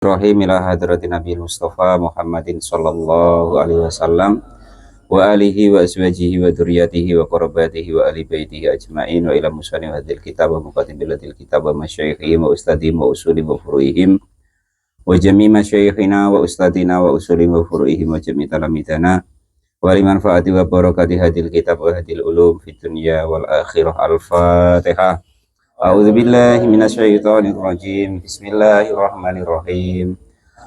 Rahim ila hadrati Nabi Mustafa Muhammadin sallallahu alaihi wasallam wa alihi wa azwajihi wa dzurriyyatihi wa qarabatihi wa ali baitihi ajmain wa ila musani hadil kitab wa muqaddimatil kitab wa masyayikhihim wa ustadihim wa usulim wa furuihim wa jami' masyayikhina wa ustadina wa usulim wa furuihim wa jami' talamidana wa liman fa'ati wa barakati hadil kitab wa hadil ulum fid dunya wal akhirah. Al-Fatihah. A'udzu billahi minasyaitonir rajim. Bismillahirrahmanirrahim.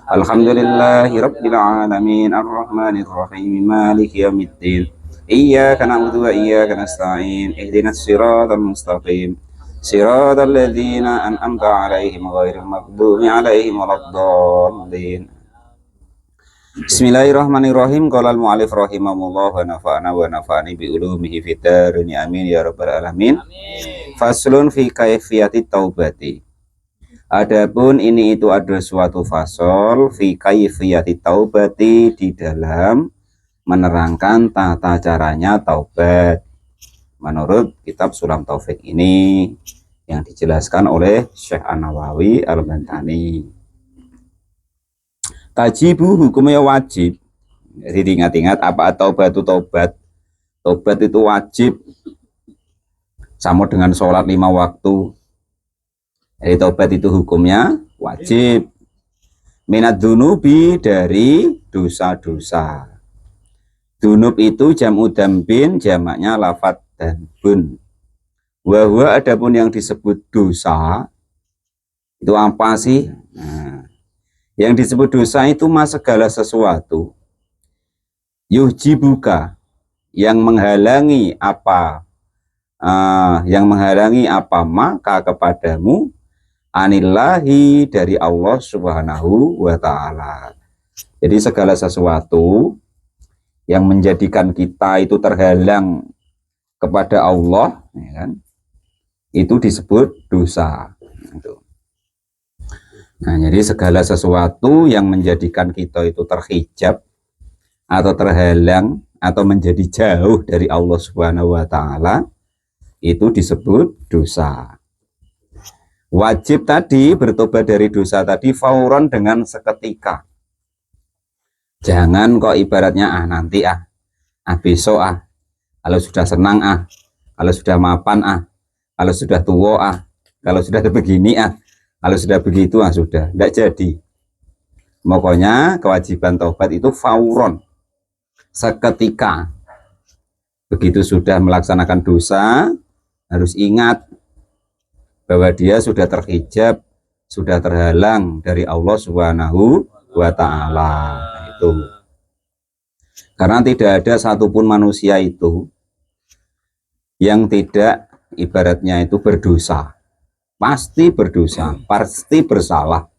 Alhamdulillahi rabbil alamin arrahmanir rahim maliki yaumiddin. Iyyaka na'budu wa iyyaka nasta'in. Ihdinas siratal mustaqim. Siratal ladzina an'amta 'alaihim ghairil maghdubi 'alaihim waladdallin. Bismillahirrahmanirrahim. Qala al-mu'allif rahimahullah wa nafa'ana wa nafa'ani bi ulumihi fid darin amin ya rabbal alamin. Faslun fi kaifiyati taubati. Adapun ini itu ada suatu fasol fi kaifiyati taubati, di dalam menerangkan tata caranya taubat menurut kitab Sulam Taufik ini yang dijelaskan oleh Syekh An-Nawawi Al-Bantani. Tajibu hukumnya wajib. Jadi ingat-ingat apa taubat itu tobat. Tobat itu wajib. Sama dengan sholat 5 waktu. Jadi taubat itu hukumnya wajib. Minad dunubi, dari dosa-dosa. Dunub itu jam'u dambin, jamaknya lafat dan bun. Wahwa adapun yang disebut dosa itu apa sih? Nah, yang disebut dosa itu segala sesuatu yuhjibuka, yang menghalangi apa maka kepadamu anillahi, dari Allah subhanahu wa ta'ala. Jadi segala sesuatu yang menjadikan kita itu terhalang kepada Allah, ya kan? Itu disebut dosa. Nah, jadi segala sesuatu yang menjadikan kita itu terhijab atau terhalang atau menjadi jauh dari Allah subhanahu wa ta'ala, itu disebut dosa. Wajib tadi, bertobat dari dosa tadi fauron, dengan seketika. Jangan kok ibaratnya nanti besok kalau sudah senang kalau sudah mapan kalau sudah tua kalau sudah begini kalau sudah begitu sudah, tidak jadi. Pokoknya kewajiban taubat itu fauron, seketika. Begitu sudah melaksanakan dosa, harus ingat bahwa dia sudah terhijab, sudah terhalang dari Allah subhanahu wa ta'ala. Itu karena tidak ada satupun manusia itu yang tidak ibaratnya itu berdosa. Pasti berdosa, pasti bersalah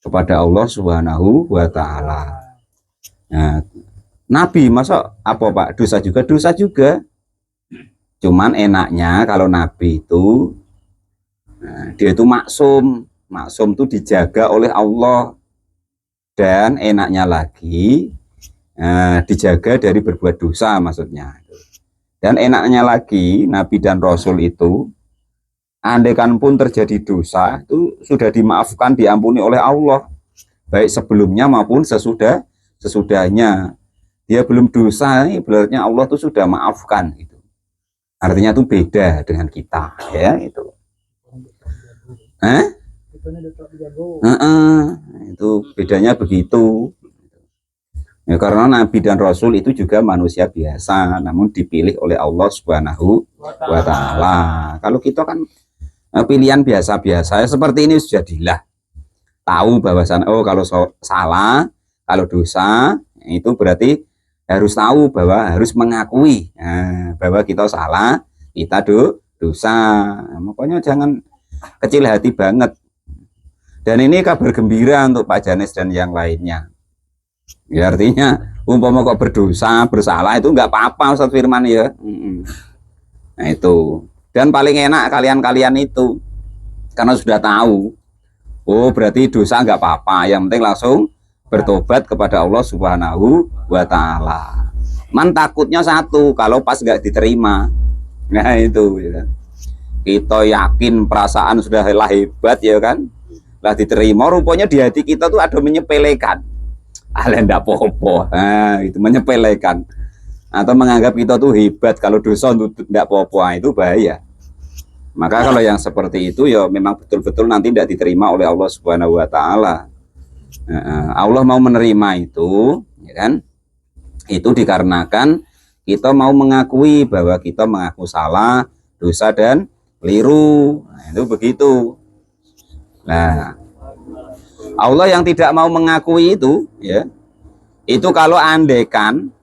kepada Allah subhanahu wa ta'ala. Nah, Nabi masa apa Pak? Dosa juga? Dosa juga. Cuman enaknya kalau Nabi itu dia itu maksum. Maksum itu dijaga oleh Allah. Dan enaknya lagi dijaga dari berbuat dosa maksudnya. Dan enaknya lagi Nabi dan Rasul itu, andaikan pun terjadi dosa, itu sudah dimaafkan, diampuni oleh Allah, baik sebelumnya maupun sesudahnya. Dia belum dosa, berarti Allah itu sudah maafkan. Gitu. Artinya itu beda dengan kita, ya itu. Itu bedanya begitu. Ya, karena Nabi dan Rasul itu juga manusia biasa, namun dipilih oleh Allah Subhanahu wa ta'ala. Kalau kita kan pilihan biasa-biasa, seperti ini jadilah tahu bahwasan kalau salah, kalau dosa, itu berarti harus tahu bahwa harus mengakui bahwa kita salah, kita dosa. Makanya jangan kecil hati banget. Dan ini kabar gembira untuk Pak Janes dan yang lainnya. Ya, artinya umpama kok berdosa, bersalah itu nggak apa-apa Ustaz Firman ya. Nah itu. Dan paling enak kalian-kalian itu karena sudah tahu. Oh berarti dosa nggak apa-apa. Yang penting langsung bertobat kepada Allah Subhanahu wa ta'ala. Takutnya satu, kalau pas nggak diterima. Nah itu ya. Kita yakin perasaan sudah hebat ya kan. lah diterima, rupanya di hati kita tuh ada menyepelekan. Ala ndak apa-apa. Nah, itu menyepelekan. Atau menganggap kita tuh hebat kalau dosa ndak apa-apa, itu bahaya. Maka kalau yang seperti itu ya memang betul-betul nanti tidak diterima oleh Allah Subhanahu wa taala. Allah mau menerima itu, ya kan? Itu dikarenakan kita mau mengakui bahwa kita mengaku salah, dosa dan keliru. Nah, itu begitu. Nah, Allah yang tidak mau mengakui itu, ya, itu kalau andekan,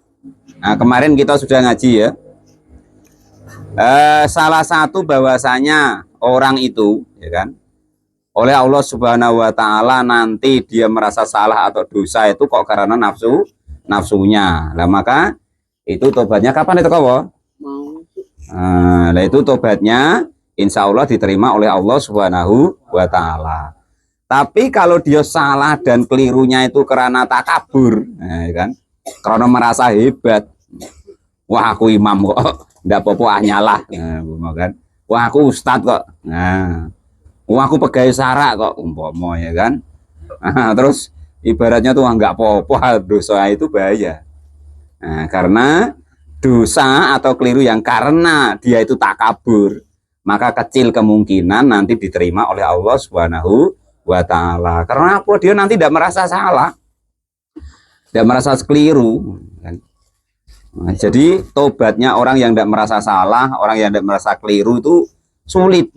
nah kemarin kita sudah ngaji ya, salah satu bahwasanya orang itu, ya kan, oleh Allah Subhanahu wa taala nanti dia merasa salah atau dosa itu kok karena nafsunya. Lah maka itu tobatnya kapan itu kawan? Nah, itu tobatnya insya Allah diterima oleh Allah Subhanahu wa taala. Tapi kalau dia salah dan kelirunya itu karena takabur, nah, kan, karena merasa hebat, wah aku imam kok, ndak apa-apa nyalah, nah, kan, wah aku ustadz kok, nah, wah aku pegawai syarak kok, umpama ya kan, nah, terus ibaratnya tuh nggak apa-apa, dosa itu bahaya, nah, karena dosa atau keliru yang karena dia itu takabur, maka kecil kemungkinan nanti diterima oleh Allah Subhanahu wa ta'ala. Karena apa? Dia nanti tidak merasa salah, tidak merasa keliru kan? Nah, jadi tobatnya orang yang tidak merasa salah, orang yang tidak merasa keliru itu sulit.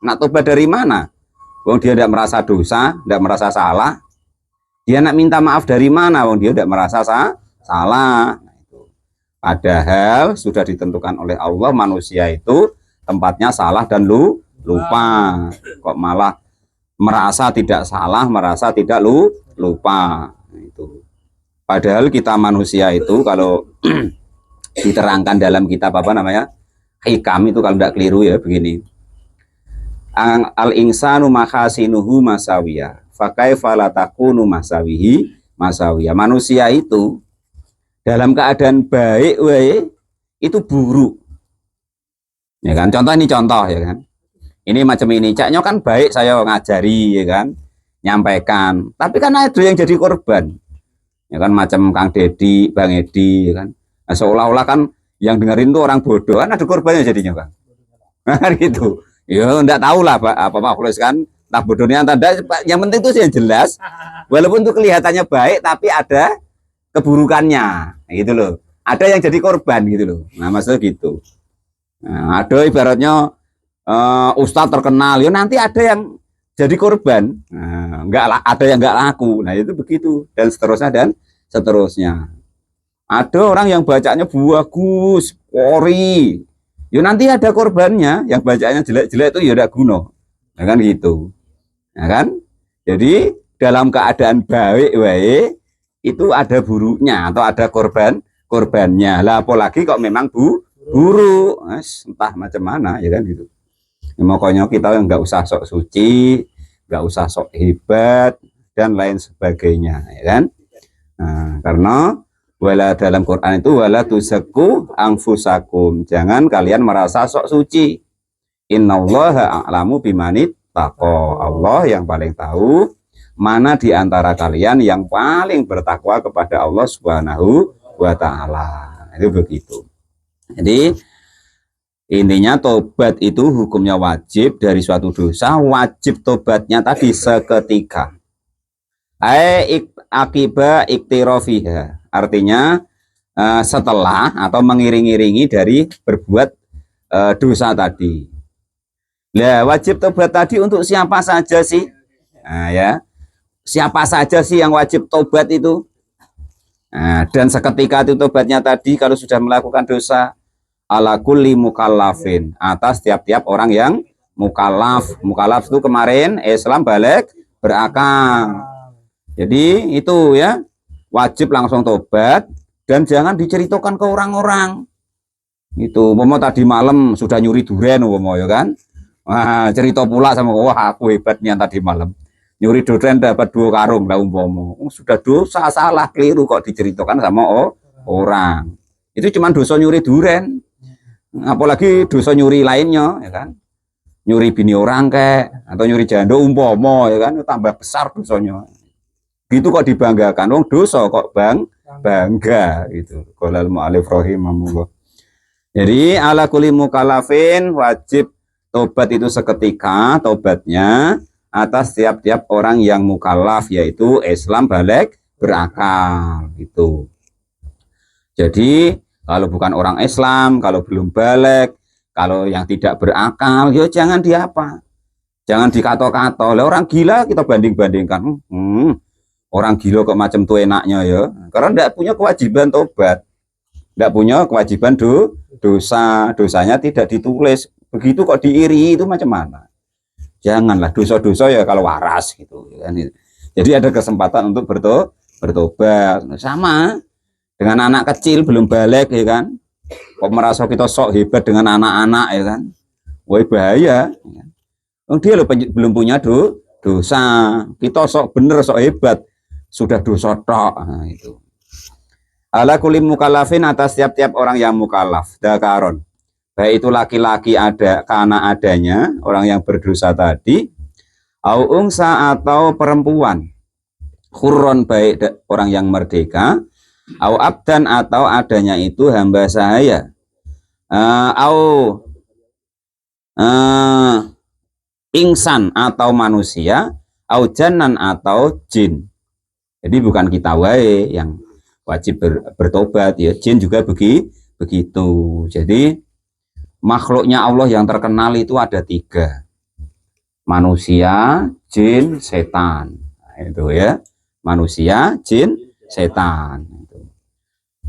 Nak tobat dari mana? Wong dia tidak merasa dosa, tidak merasa salah, dia nak minta maaf dari mana? Wong dia tidak merasa salah. Padahal sudah ditentukan oleh Allah manusia itu tempatnya salah dan lupa. Kok malah merasa tidak salah, merasa tidak lupa. Itu. Padahal kita manusia itu kalau diterangkan dalam kitab apa namanya? Hikam itu kalau tidak keliru ya begini. Al-insanu mahasinuhu masawiyah. Fakaifa la takunu masawihi masawiyah. Manusia itu dalam keadaan baik itu buruk. Ya kan? Contoh ini contoh ya kan. Ini macam ini, caknya kan baik saya ngajari ya kan, nyampaikan. Tapi kan ada yang jadi korban. Ya kan macam Kang Dedi, Bang Edi ya kan. Nah, seolah-olah kan yang dengerin tuh orang bodoh, kan ada korbannya jadinya kan. Kan gitu. Ya enggak tahu lah Pak, apa Pak Khulus kan, tak bodohnya tanda yang penting itu yang jelas. Walaupun itu kelihatannya baik tapi ada keburukannya gitu loh. Ada yang jadi korban gitu loh. Nah, maksudnya gitu. Nah, ada ibaratnya ustadz terkenal, ya nanti ada yang jadi korban, nah, ada yang nggak laku, nah itu begitu dan seterusnya. Ada orang yang bacanya bagus, ori, ya nanti ada korbannya, yang bacanya jelek-jelek itu ya udah guna, ya kan gitu, ya kan. Jadi dalam keadaan baik itu ada buruknya atau ada korbannya. Lah apalagi kok memang buruk, entah macam mana ya kan gitu. Makanya kita nggak usah sok suci, nggak usah sok hebat dan lain sebagainya, ya kan? Nah, karena wala dalam Quran itu wala tuzakku anfusakum, jangan kalian merasa sok suci. Innallaha a'lamu bimanit taqwa, Allah yang paling tahu mana di antara kalian yang paling bertakwa kepada Allah Subhanahu wa taala. Itu begitu. Jadi intinya tobat itu hukumnya wajib dari suatu dosa, wajib tobatnya tadi seketika. Akibat iktirofiha, artinya setelah atau mengiring-iringi dari berbuat dosa tadi. Nah, wajib tobat tadi untuk siapa saja sih? Nah, ya, siapa saja sih yang wajib tobat itu? Nah, dan seketika itu tobatnya tadi kalau sudah melakukan dosa. Ala kulli mukallafin, atas tiap-tiap orang yang mukallaf. Mukallaf itu kemarin Islam balik berakal. Jadi itu ya wajib langsung tobat dan jangan diceritakan ke orang-orang. Itu umpama tadi malam sudah nyuri durian umpama ya kan. Wah, cerita pula sama wah aku hebatnya tadi malam. Nyuri durian dapat 2 karung lah umpama. Sudah dosa salah keliru kok diceritakan sama orang. Itu cuma dosa nyuri durian. Apalagi dosa nyuri lainnya ya kan. nyuri bini orang kayak atau nyuri janda umpama ya kan tambah besar dosanya. Gitu kok dibanggakan, wong dosa kok bangga gitu. Qolal mu'alif rahimahullah. Jadi ala kulli mukallafin wajib tobat itu seketika tobatnya atas tiap-tiap orang yang mukallaf, yaitu Islam balik berakal gitu. Jadi kalau bukan orang Islam, kalau belum balik, kalau yang tidak berakal, ya jangan diapa, jangan dikato-kato. Lah orang gila kita banding-bandingkan, orang gila kok macam tuh enaknya ya, karena tidak punya kewajiban tobat, tidak punya kewajiban dosanya tidak ditulis, begitu kok diiri itu macam mana? Janganlah dosa-dosa ya kalau waras gitu kan. Jadi ada kesempatan untuk bertobat. Sama dengan anak kecil belum balik ya kan, kok merasa kita sok hebat dengan anak-anak ya kan, woi bahaya ya. Dia loh belum punya dosa, kita sok bener sok hebat sudah dosa tok. Nah, itu ala kulli mukallafin atas tiap-tiap orang yang mukallaf dakaron, baik itu laki-laki ada karena adanya orang yang berdosa tadi, au ungsa atau perempuan, hurron baik orang yang merdeka, au abdan atau adanya itu hamba sahaya, au ingsan atau manusia, au janan atau jin. Jadi bukan kita wae yang wajib bertobat ya, jin juga begitu. Jadi makhluknya Allah yang terkenal itu ada 3, manusia, jin, setan. Nah, itu ya, manusia, jin, setan.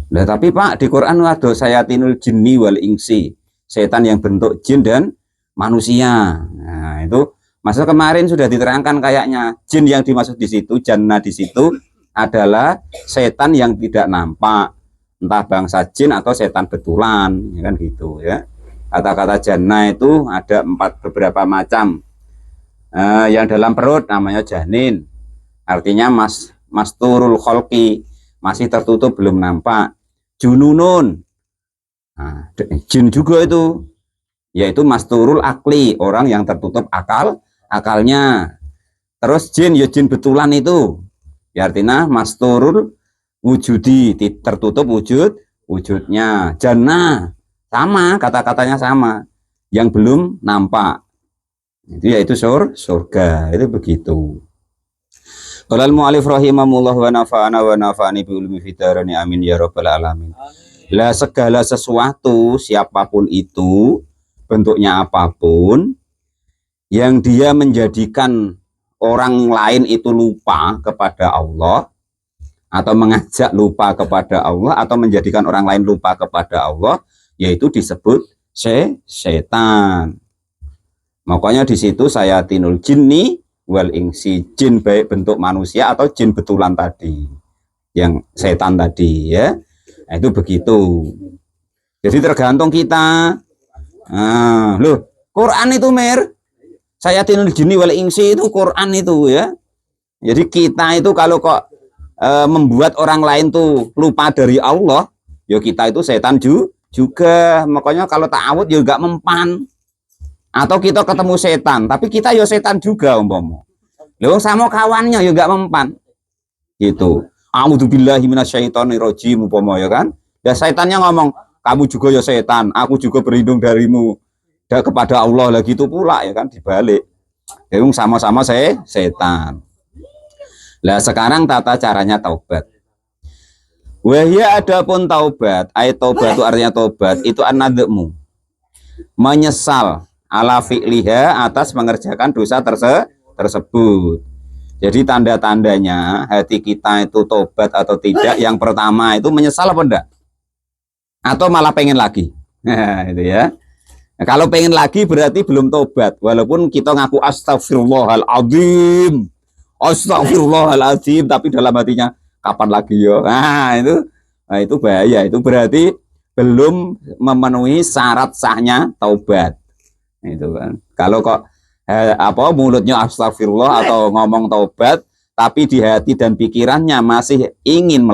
Nah, tapi Pak di Quran ada sayatinul jinni wal insi, setan yang bentuk jin dan manusia. Nah, itu masa kemarin sudah diterangkan kayaknya jin yang dimaksud di situ, jannah di situ adalah setan yang tidak nampak, entah bangsa jin atau setan betulan, ya kan gitu ya. Kata-kata jannah itu ada beberapa macam. Yang dalam perut namanya janin, artinya masturul kholqi, masih tertutup belum nampak. Jununun, nah, jin juga itu, yaitu masturul akli, orang yang tertutup akalnya. Terus jin ya jin betulan itu, ya artinya masturul wujudi, tertutup wujudnya. Jannah sama, kata-katanya sama, yang belum nampak itu yaitu surga, itu begitu. Qolal mu'alif rahimahullah wa nafa'ana wa nafa'ani bi ulumi fitarani amin ya rabbal alamin. Lah segala sesuatu siapapun itu, bentuknya apapun, yang dia menjadikan orang lain itu lupa kepada Allah, atau mengajak lupa kepada Allah, atau menjadikan orang lain lupa kepada Allah, yaitu disebut setan. Makanya di situ sayatinul jinni wal insi, jin baik bentuk manusia atau jin betulan tadi, yang setan tadi ya. Nah, itu begitu. Jadi tergantung kita. Loh, Quran itu sayatinul jinni wal insi itu Quran itu ya. Jadi kita itu kalau kok membuat orang lain tuh lupa dari Allah, ya kita itu setan juga. Makanya kalau ta'awud ya gak mempan. Atau kita ketemu setan, tapi kita ya setan juga umpama. Lho sama kawannya ya gak mempan. Gitu. A'udzubillahi minasyaitonirrajim umpama ya kan. Ya setannya ngomong, kamu juga ya setan, aku juga berlindung darimu kepada Allah lah, gitu pula ya kan, dibalik. Ya sama-sama setan. Lah sekarang tata caranya taubat. Wahya adapun taubat, ayat taubat itu artinya taubat itu an-nadmu, menyesal ala fi'liha atas mengerjakan dosa tersebut. Jadi tanda-tandanya hati kita itu tobat atau tidak, yang pertama itu menyesal apa enggak? Atau malah pengen lagi. Nah, itu ya. Nah, kalau pengen lagi berarti belum tobat, walaupun kita ngaku astagfirullahaladzim, astagfirullahaladzim, tapi dalam hatinya kapan lagi ya. Nah, itu bahaya. Itu berarti belum memenuhi syarat sahnya taubat. Itu kan. Kalau kok mulutnya astagfirullah atau ngomong taubat, tapi di hati dan pikirannya masih ingin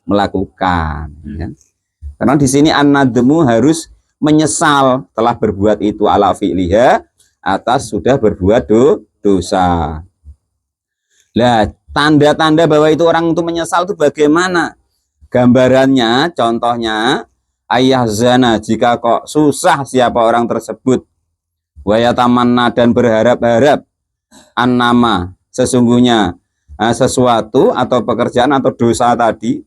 melakukan. Ya. Karena di sini an-nadmu harus menyesal telah berbuat itu ala fi'liha atas sudah berbuat dosa. Lah, tanda-tanda bahwa itu orang itu menyesal itu bagaimana? Gambarannya, contohnya, ayah zana, jika kok susah siapa orang tersebut, wayatamanna, dan berharap-harap, annama, sesungguhnya sesuatu atau pekerjaan atau dosa tadi,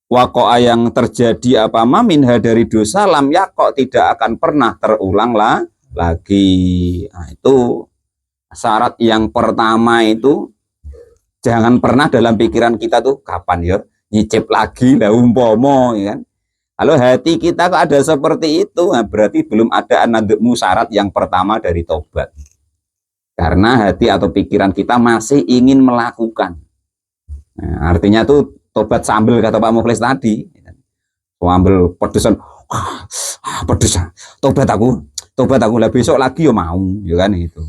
wako'a, yang terjadi apa minha, dari dosa, lam yakok, tidak akan pernah terulang lagi. Nah, itu syarat yang pertama itu, jangan pernah dalam pikiran kita tuh kapan ya nyicip lagi lah umpomo, ya kan. Kalau hati kita kok ada seperti itu, nah berarti belum ada anadmu, syarat yang pertama dari tobat. Karena hati atau pikiran kita masih ingin melakukan. Nah, artinya tuh tobat sambil, kata Pak Mukhlis tadi. Sambil pedesan, pedesan, tobat aku lah, besok lagi ya mau, ya kan itu.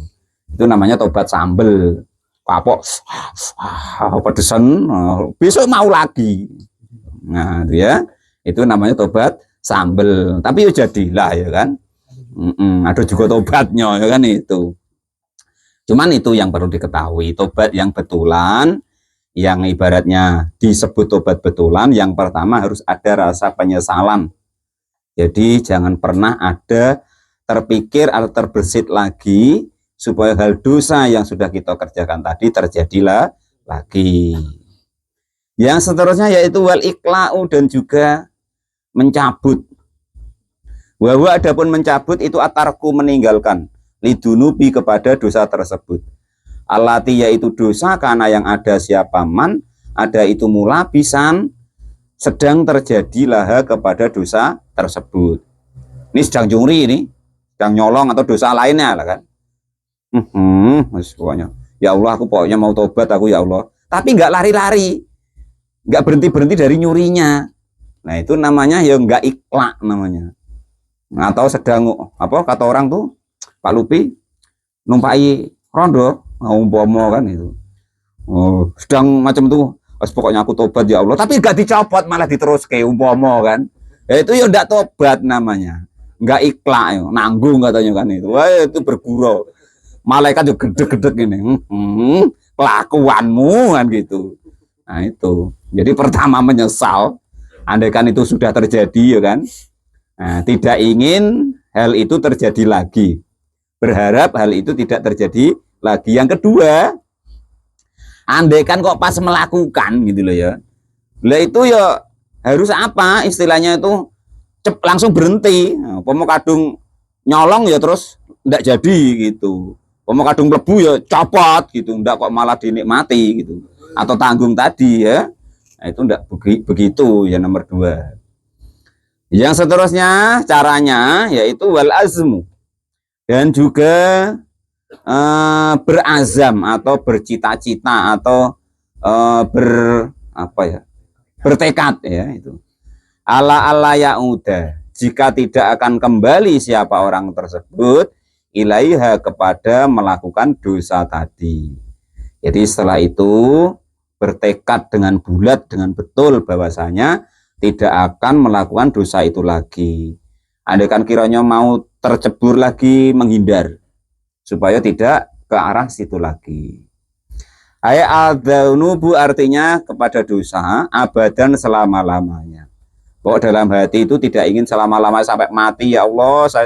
Itu namanya tobat sambil. Kapok, pedesan, besok mau lagi. Nah, ya, itu namanya tobat sambel. Tapi ya jadilah, ya kan. Ada juga tobatnya, ya kan itu. Cuman itu yang perlu diketahui, tobat yang betulan, yang ibaratnya disebut tobat betulan, yang pertama harus ada rasa penyesalan. Jadi jangan pernah ada terpikir atau terbersit lagi supaya hal dosa yang sudah kita kerjakan tadi terjadilah lagi. Yang seterusnya yaitu wal ikla'u, dan juga mencabut. Bahwa adapun mencabut itu atarku, meninggalkan, lidunubi, kepada dosa tersebut. Alati, yaitu dosa, karena yang ada siapa man, ada itu mula pisan, sedang terjadi laha, kepada dosa tersebut. Ini sedang curi, ini sedang nyolong atau dosa lainnya lah kan. Pokoknya ya Allah, aku pokoknya mau tobat aku, ya Allah, tapi nggak lari-lari, nggak berhenti dari nyurinya. Nah, itu namanya ya nggak ikhlak namanya. Nah, atau sedang apa kata orang tuh, Pak Lupi, numpai rondo umpama kan itu, sedang macam tuh, pokoknya aku tobat ya Allah, tapi nggak dicopot, malah diterus kayak umpama kan. Ya itu ya nggak tobat namanya, nggak ikhlak, ya nanggung katanya kan itu. Wah, itu bergurau. Malaikat juga gede-gede gini, kelakuanmu kan gitu. Nah itu, jadi pertama menyesal, andaikan itu sudah terjadi, ya kan. Nah, tidak ingin hal itu terjadi lagi, berharap hal itu tidak terjadi lagi. Yang kedua, andaikan kok pas melakukan gitu loh ya, lah itu ya harus apa istilahnya itu, langsung berhenti. Nah, pomo kadung nyolong ya terus ndak jadi gitu. Pomo kadung mlebu ya copot gitu, ndak kok malah dinikmati gitu. Atau tanggung tadi ya. Nah, itu ndak begitu ya, nomor 2. Yang seterusnya caranya yaitu wal azmu, dan juga berazam atau bercita-cita atau bertekad ya itu. Ala ya udah, jika tidak akan kembali siapa orang tersebut ilaiha, kepada melakukan dosa tadi. Jadi setelah itu bertekad dengan bulat, dengan betul bahwasanya tidak akan melakukan dosa itu lagi. Andaikan kiranya mau tercebur lagi, menghindar supaya tidak ke arah situ lagi. Al-dzunubu artinya kepada dosa, abadan, selama-lamanya. Bahwa dalam hati itu tidak ingin selama-lamanya sampai mati, ya Allah saya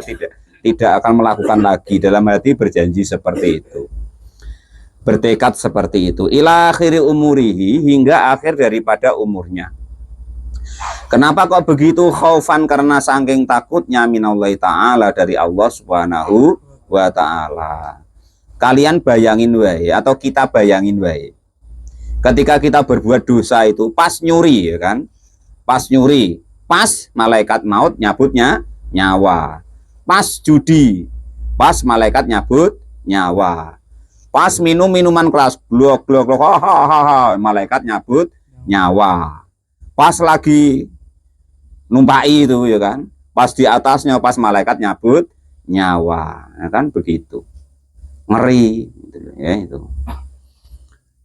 tidak akan melakukan lagi. Dalam hati berjanji seperti itu, bertekad seperti itu. Ila akhiri umurihi, hingga akhir daripada umurnya. Kenapa kok begitu? Khaufan, karena saking takutnya, minallahi ta'ala, dari Allah subhanahu wa ta'ala. Kalian bayangin wae, atau kita bayangin wae, ketika kita berbuat dosa itu pas nyuri, ya kan, pas nyuri, pas malaikat maut nyabutnya nyawa, pas judi, pas malaikat nyabut nyawa, pas minum minuman keras, blok malaikat nyabut nyawa, pas lagi numpai itu, ya kan, pas di atasnya, pas malaikat nyabut nyawa, ya kan, begitu ngeri gitu, ya itu.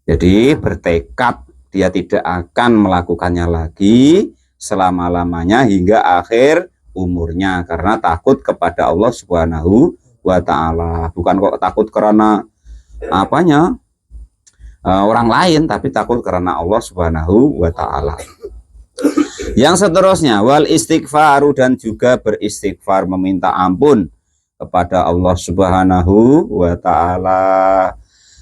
Jadi bertekad dia tidak akan melakukannya lagi selama-lamanya hingga akhir umurnya, karena takut kepada Allah Subhanahu wa ta'ala. Bukan kok takut karena apanya orang lain, tapi takut karena Allah Subhanahu wa ta'ala. Yang seterusnya, wal istighfaru, dan juga beristighfar, meminta ampun kepada Allah Subhanahu wa ta'ala.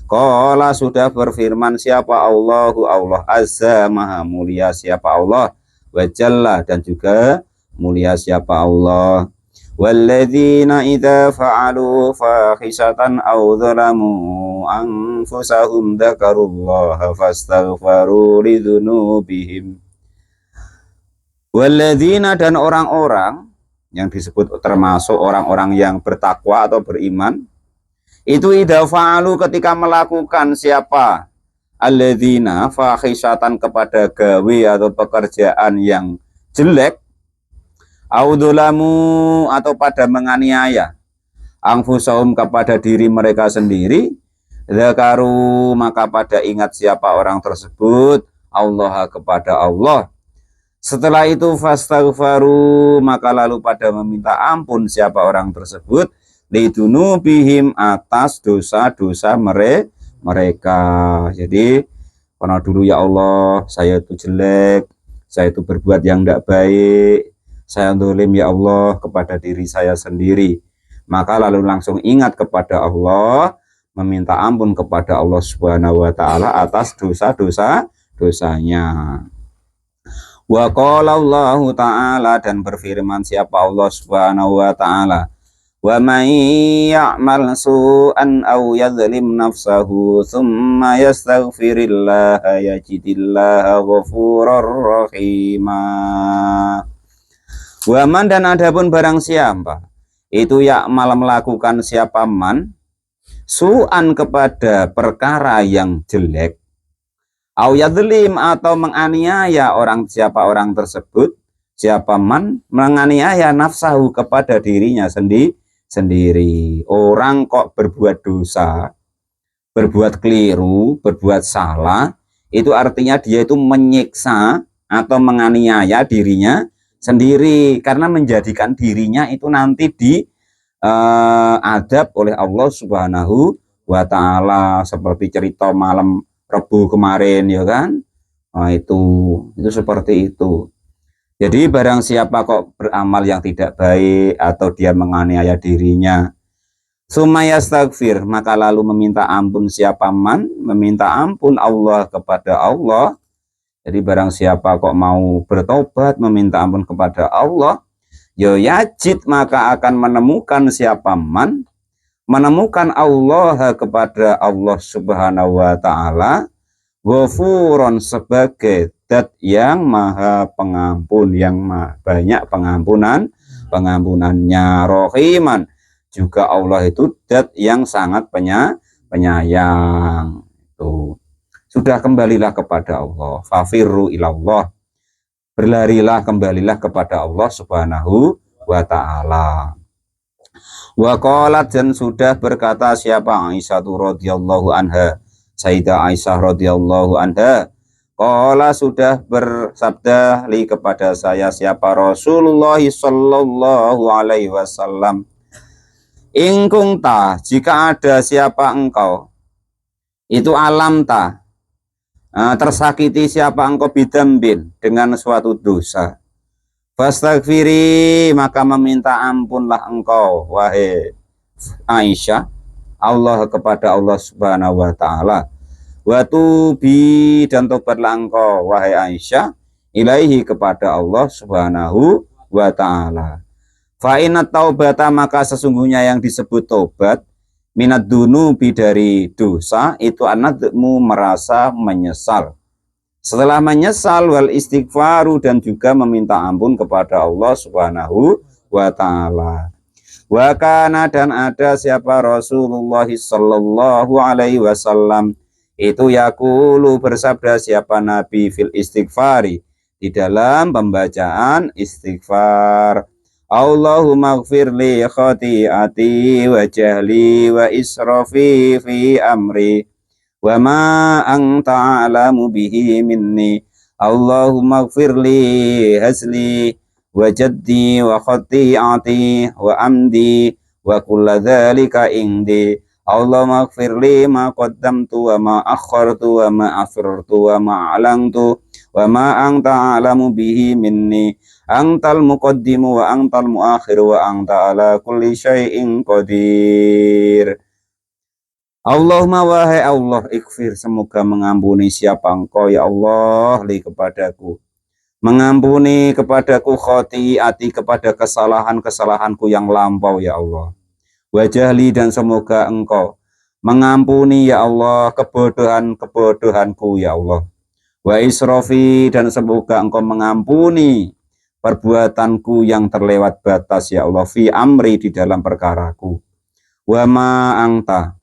Qala, sudah berfirman siapa Allahu, Allah azza maha mulia siapa Allah, wa jalla, dan juga mulia siapa Allah. Walladzina idza fa'alu fahisatan aw dzalamu anfusahum dzakarullaha fastaghfaru lidzunubihim. Walladzina, dan orang-orang yang disebut termasuk orang-orang yang bertakwa atau beriman, itu idza fa'alu, ketika melakukan siapa alladzina fahisatan, kepada gawe atau pekerjaan yang jelek, audulamu, atau pada menganiaya, anfusahum, kepada diri mereka sendiri, dzakaru, maka pada ingat siapa orang tersebut Allah, kepada Allah. Setelah itu fastaghfaru, maka lalu pada meminta ampun siapa orang tersebut lidunubihim, atas dosa-dosa mereka. Jadi karena dulu ya Allah saya itu jelek, saya itu berbuat yang tidak baik, saya dolim ya Allah kepada diri saya sendiri, maka lalu langsung ingat kepada Allah, meminta ampun kepada Allah Subhanahu wa ta'ala atas dosa-dosanya. Wa qala Allah ta'ala, dan berfirman siapa Allah Subhanahu wa ta'ala, wa may ya'mal su'an aw yadhlim nafsahu thumma yastaghfirillaha yajidillaha ghafurur rahima. Wa man, dan adapun barang siapa itu ya'mal, melakukan siapa man, su'an, kepada perkara yang jelek, au yadlim, atau menganiaya orang, siapa orang tersebut, siapa man, menganiaya nafsahu, kepada dirinya sendiri. Orang kok berbuat dosa, berbuat keliru, berbuat salah, itu artinya dia itu menyiksa atau menganiaya dirinya sendiri, karena menjadikan dirinya itu nanti diadab oleh Allah Subhanahu wa ta'ala, seperti cerita malam Rabu kemarin ya kan. Nah, itu seperti itu. Jadi barang siapa kok beramal yang tidak baik atau dia menganiaya dirinya, sumayastaghfir, maka lalu meminta ampun siapa man, meminta ampun Allah, kepada Allah. Jadi barang siapa kok mau bertobat, meminta ampun kepada Allah, ya yajid, maka akan menemukan siapa man, menemukan Allah, kepada Allah Subhanahu wa ta'ala, ghafuron, sebagai dat yang maha pengampun, yang banyak pengampunannya, rohiman, juga Allah itu dat yang sangat penyayang. Tuh. Sudah, kembalilah kepada Allah, fafirru ilallah, berlarilah, kembalilah kepada Allah Subhanahu wa ta'ala. Wa qalat, dan sudah berkata siapa Aisyah radhiyallahu anha, Sayyidah Aisyah radhiyallahu anha, qala, sudah bersabda li, kepada saya siapa Rasulullah sallallahu alaihi wasallam, ingkung ta, jika ada siapa engkau itu alam ta, tersakiti siapa engkau bidambin, dengan suatu dosa, fastaghfiri, maka meminta ampunlah engkau wahai Aisyah Allah, kepada Allah Subhanahu wa ta'ala, wa tubi, dan tobatlah engkau wahai Aisyah ilaihi, kepada Allah Subhanahu wa ta'ala. Fa inat taubata, maka sesungguhnya yang disebut tobat, minat dunubi, dari dosa, itu anadmu, merasa menyesal. Setelah menyesal, wal istighfaru, dan juga meminta ampun kepada Allah Subhanahu wa ta'ala. Wa kana, dan ada siapa Rasulullah sallallahu alaihi wasallam, itu yaqulu, bersabda siapa Nabi, fil istighfari, di dalam pembacaan istighfar, Allahumma ighfirli khati'ati wa jahli wa israfi fi amri wa ma anta a'lamu bihi minni, Allahumma ighfirli hasli wa jaddi wa khati'ati wa amdi wa kulla dzalika indi. Allahumma ighfirli ma qaddamtu wa ma akhartu wa ma asrartu wa ma a'lantu wa ma anta a'lamu bihi minni. Antal muqaddimu wa antal muakhiru wa anta ala kulli syai'in qadir. Allahumma wahai Allah, ighfir, semoga mengampuni siapa engkau ya Allah li kepadaku. Mengampuni kepadaku khotiati, kepada kesalahan-kesalahanku yang lampau ya Allah. Wajahli, dan semoga engkau mengampuni ya Allah kebodohan-kebodohanku ya Allah. Wa israfi, dan semoga engkau mengampuni perbuatanku yang terlewat batas ya Allah. Fi amri, di dalam perkaraku. Wa ma angta,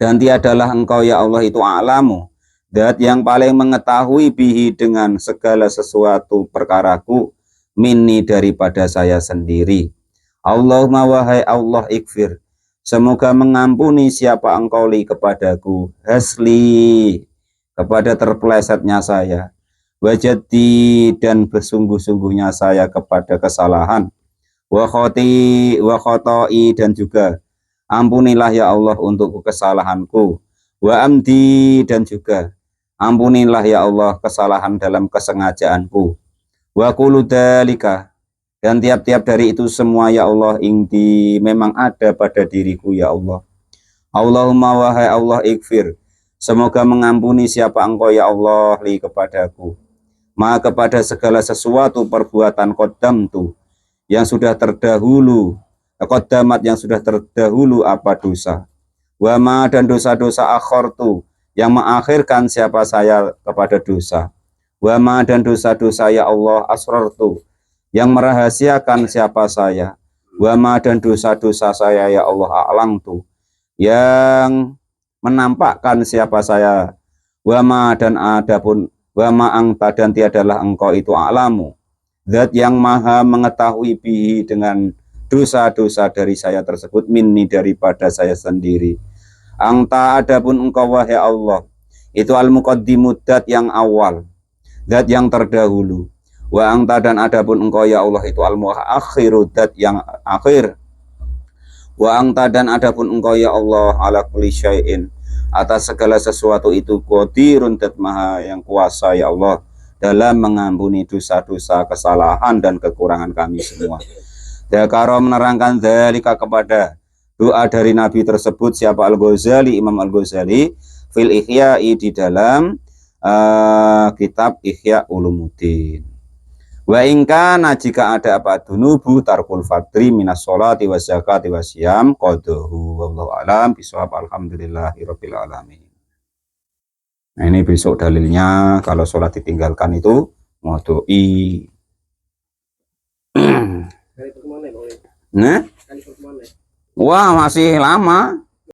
dan tiadalah engkau ya Allah itu a'lamu, zat yang paling mengetahui bihi, dengan segala sesuatu perkaraku, minni, daripada saya sendiri. Allahumma wahai Allah, ighfir, semoga mengampuni siapa engkau li kepadaku, hasli, kepada terpelesetnya saya, wajadi, dan bersungguh-sungguhnya saya kepada kesalahan, wa khotoi, dan juga ampunilah ya Allah untuk kesalahanku, wa amdi, dan juga ampunilah ya Allah kesalahan dalam kesengajaanku, wa kullu dzalika, dan tiap-tiap dari itu semua ya Allah indi, memang ada pada diriku ya Allah. Allahumma wahai Allah, ighfir, semoga mengampuni siapa engkau ya Allah li kepadaku, ma kepada segala sesuatu perbuatan qaddamtu, yang sudah terdahulu, qaddamat, yang sudah terdahulu apa dosa, wama, dan dosa-dosa akhartu, yang mengakhirkan siapa saya kepada dosa, wama, dan dosa-dosa ya Allah asrartu, yang merahasiakan siapa saya, wama, dan dosa-dosa saya ya Allah a'langtu, yang menampakkan siapa saya, wama, dan adapun wama angta, dan tiadalah engkau itu a'lamu, zat yang maha mengetahui bihi, dengan dosa-dosa dari saya tersebut, minni, daripada saya sendiri. Angta, adapun engkau wahai Allah itu al-muqaddimu, zat yang awal, zat yang terdahulu. Wa angta, dan adapun engkau ya Allah itu al-muakhiru, zat yang akhir. Wa angta, dan adapun engkau ya Allah ala kulli syai'in, atas segala sesuatu itu qadirun, zat maha yang kuasa ya Allah dalam mengampuni dosa-dosa, kesalahan, dan kekurangan kami semua. Dzakara, menerangkan dzalika, kepada doa dari Nabi tersebut, siapa Al-Ghazali, Imam Al-Ghazali, fil Ihya'i, di dalam kitab Ihya Ulumuddin. Wa ingkana, jika ada apa dunubu tarkul fadri minas sholati wa zakati wa siyam qadahu, wallahu alam bisawab, alhamdulillahirabbil alamin. Nah, ini besok dalilnya kalau sholat ditinggalkan itu mau doi. Nah, wah masih lama.